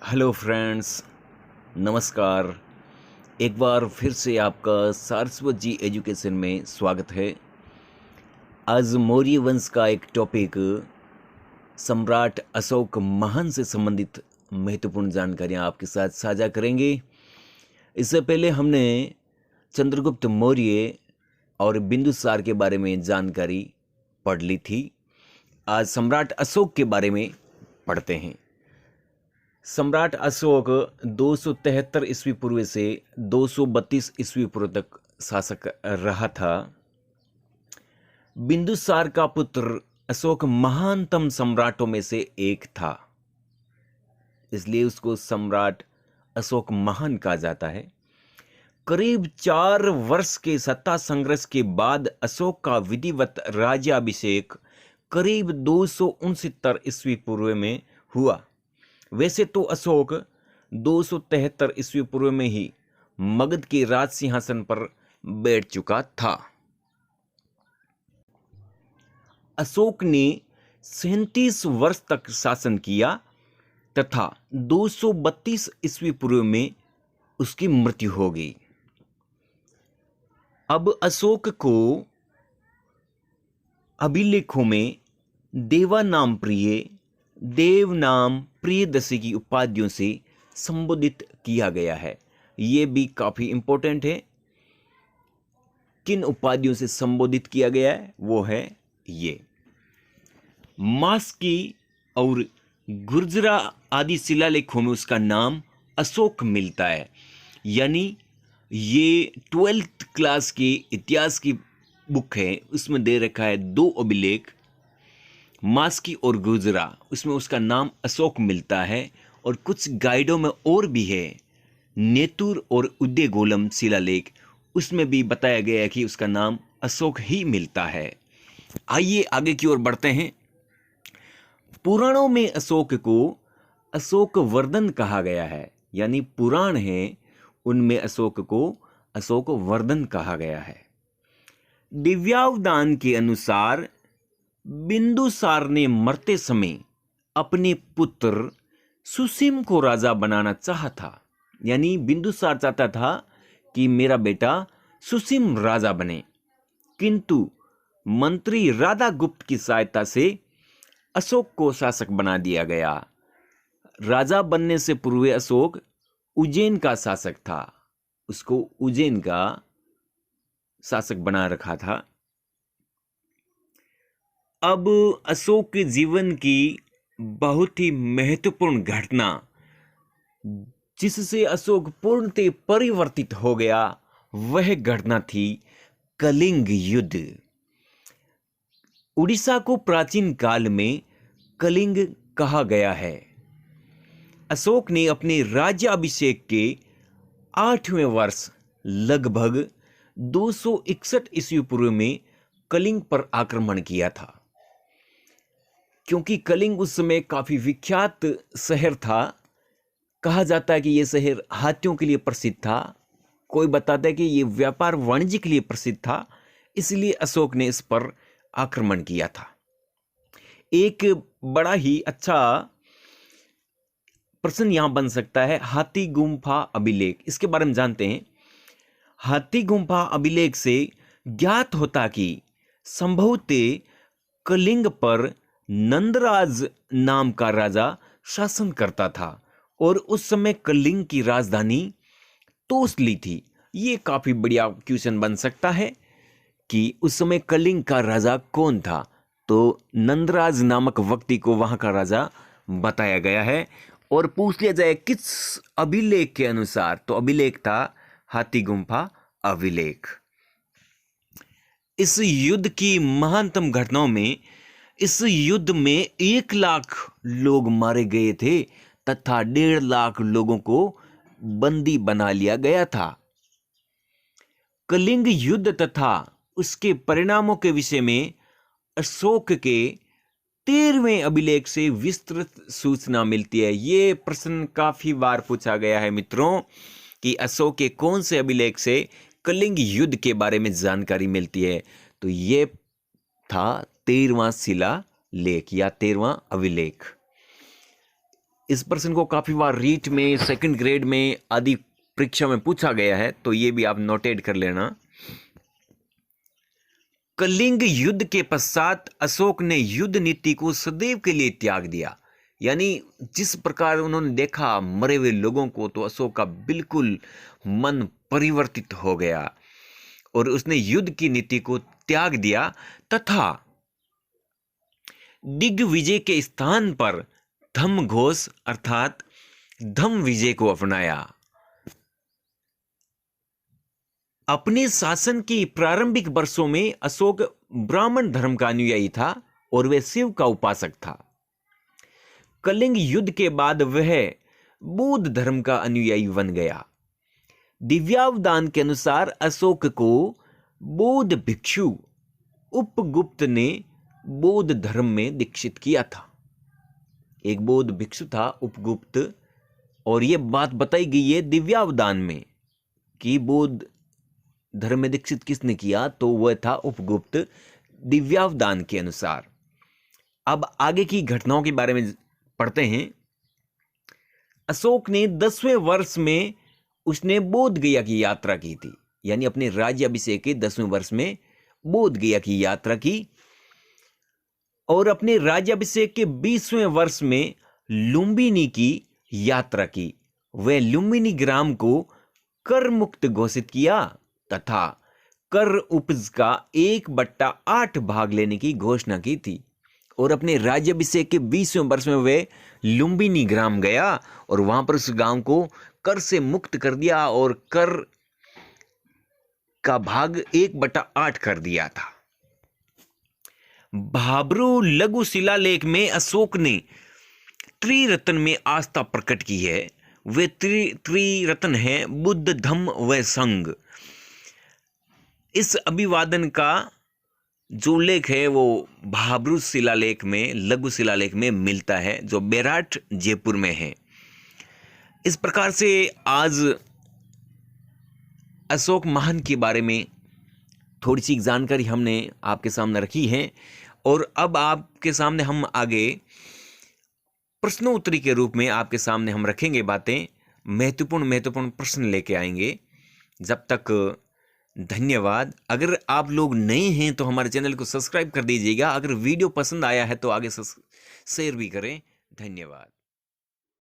Hello friends, नमस्कार। एक बार फिर से आपका सारस्वत जी एजुकेशन में स्वागत है। आज मौर्य वंश का एक टॉपिक सम्राट अशोक महान से संबंधित महत्वपूर्ण जानकारियां आपके साथ साझा करेंगे। इससे पहले हमने चंद्रगुप्त मौर्य और बिंदुसार के बारे में जानकारी पढ़ ली थी। आज सम्राट अशोक के बारे में पढ़ते हैं। सम्राट अशोक 273 ईस्वी पूर्व से 232 ईस्वी पूर्व तक शासक रहा था। बिंदुसार का पुत्र अशोक महानतम सम्राटों में से एक था, इसलिए उसको सम्राट अशोक महान कहा जाता है। करीब 4 वर्ष के सत्ता संघर्ष के बाद अशोक का विधिवत राज्याभिषेक करीब 269 ईस्वी पूर्व में हुआ। वैसे तो अशोक 273 ईस्वी पूर्व में ही मगध के राज सिंहासन पर बैठ चुका था। अशोक ने 37 वर्ष तक शासन किया तथा 232 ईस्वी पूर्व में उसकी मृत्यु हो गई। अब अशोक को अभिलेखों में देवा नाम प्रिय, देव नाम प्रियदर्शी की उपाधियों से संबोधित किया गया है। यह भी काफी इंपॉर्टेंट है। किन उपाधियों से संबोधित किया गया है वो है ये। मास्की और गुर्जरा आदि शिलालेखों में उसका नाम अशोक मिलता है। यानी ये 12th क्लास की इतिहास की बुक है, उसमें दे रखा है 2 अभिलेख, मास्की और गुर्जरा, उसमें उसका नाम अशोक मिलता है। और कुछ गाइडों में और भी है, नेतुर और उद्देगोलम शिलालेख, उसमें भी बताया गया है कि उसका नाम अशोक ही मिलता है। आइए आगे की ओर बढ़ते हैं। पुराणों में अशोक को अशोक वर्धन कहा गया है। यानी पुराण है, उनमें अशोक को अशोक वर्धन कहा गया है। दिव्यावदान के अनुसार बिंदुसार ने मरते समय अपने पुत्र सुसीम को राजा बनाना चाहा था। यानी बिंदुसार चाहता था कि मेरा बेटा सुसीम राजा बने, किंतु मंत्री राधागुप्त की सहायता से अशोक को शासक बना दिया गया। राजा बनने से पूर्व अशोक उज्जैन का शासक था, उसको उज्जैन का शासक बना रखा था। अब अशोक के जीवन की बहुत ही महत्वपूर्ण घटना जिससे अशोक पूर्णतः परिवर्तित हो गया, वह घटना थी कलिंग युद्ध। उड़ीसा को प्राचीन काल में कलिंग कहा गया है। अशोक ने अपने राज्याभिषेक के 8वें वर्ष लगभग 261 ईस्वी पूर्व में कलिंग पर आक्रमण किया था। क्योंकि कलिंग उस समय काफी विख्यात शहर था, कहा जाता है कि यह शहर हाथियों के लिए प्रसिद्ध था, कोई बताता है कि यह व्यापार वाणिज्य के लिए प्रसिद्ध था, इसलिए अशोक ने इस पर आक्रमण किया था। एक बड़ा ही अच्छा प्रश्न यहां बन सकता है, हाथी गुम्फा अभिलेख, इसके बारे में जानते हैं। हाथी गुम्फा अभिलेख से ज्ञात होता कि संभवतः कलिंग पर नंदराज नाम का राजा शासन करता था और उस समय कलिंग की राजधानी तोसली थी। यह काफी बढ़िया क्वेश्चन बन सकता है कि उस समय कलिंग का राजा कौन था। तो नंदराज नामक व्यक्ति को वहां का राजा बताया गया है। और पूछ लिया जाए किस अभिलेख के अनुसार, तो अभिलेख था हाथी गुम्फा अभिलेख। इस युद्ध की महानतम घटनाओं में, इस युद्ध में 1 लाख लोग मारे गए थे तथा 1.5 लाख लोगों को बंदी बना लिया गया था। कलिंग युद्ध तथा उसके परिणामों के विषय में अशोक के 13वें अभिलेख से विस्तृत सूचना मिलती है। यह प्रश्न काफी बार पूछा गया है मित्रों कि अशोक के कौन से अभिलेख से कलिंग युद्ध के बारे में जानकारी मिलती है। तो यह था 13वां शिलालेख या 13वां अभिलेख। इस प्रश्न को काफ़ी बार रीट में, सेकंड ग्रेड में आदि परीक्षा में पूछा गया है, तो ये भी आप नोटेट कर लेना। कलिंग युद्ध के पश्चात अशोक ने युद्ध नीति को सदैव के लिए त्याग दिया। यानी जिस प्रकार उन्होंने देखा मरे हुए लोगों को, तो अशोक का बिल्कुल मन परिवर्तित हो गया और उसने युद्ध की नीति को त्याग दिया तथा दिग्विजय के स्थान पर धम्म घोष अर्थात धम्म विजय को अपनाया। अपने शासन के प्रारंभिक वर्षों में अशोक ब्राह्मण धर्म का अनुयायी था और वह शिव का उपासक था। कलिंग युद्ध के बाद वह बौद्ध धर्म का अनुयायी बन गया। दिव्यावदान के अनुसार अशोक को बौद्ध भिक्षु उपगुप्त ने बौद्ध धर्म में दीक्षित किया था। एक बौद्ध भिक्षु था उपगुप्त, और यह बात बताई गई है दिव्यावदान में कि बौद्ध धर्म में दीक्षित किसने किया, तो वह था उपगुप्त दिव्यावदान के अनुसार। अब आगे की घटनाओं के बारे में पढ़ते हैं। अशोक ने 10वें वर्ष में उसने बोध गया की यात्रा की थी, यानी अपने राज्याभिषेक के 10वें वर्ष में बोध गया की यात्रा की, और अपने राज्याभिषेक के 20वें वर्ष में लुम्बिनी की यात्रा की। वह लुम्बिनी ग्राम को कर मुक्त घोषित किया तथा कर उपज का 1/8 भाग लेने की घोषणा की थी। और अपने राज्याभिषेक के 20वें वर्ष में वह लुम्बिनी ग्राम गया और वहां पर उस गांव को कर से मुक्त कर दिया और कर का भाग 1/8 कर दिया था। भाब्रू लघु शिलालेख में अशोक ने त्रिरत्न में आस्था प्रकट की है। वे त्रिरत्न है बुद्ध, धम्म व संघ। इस अभिवादन का जो लेख है वो भाब्रू शिलालेख में, लघु शिलालेख में मिलता है, जो बेराट जयपुर में है। इस प्रकार से आज अशोक महान के बारे में थोड़ी सी जानकारी हमने आपके सामने रखी है, और अब आपके सामने हम आगे प्रश्नोत्तरी के रूप में आपके सामने हम रखेंगे बातें, महत्वपूर्ण प्रश्न लेके आएंगे। जब तक धन्यवाद। अगर आप लोग नए हैं तो हमारे चैनल को सब्सक्राइब कर दीजिएगा। अगर वीडियो पसंद आया है तो आगे शेयर भी करें। धन्यवाद।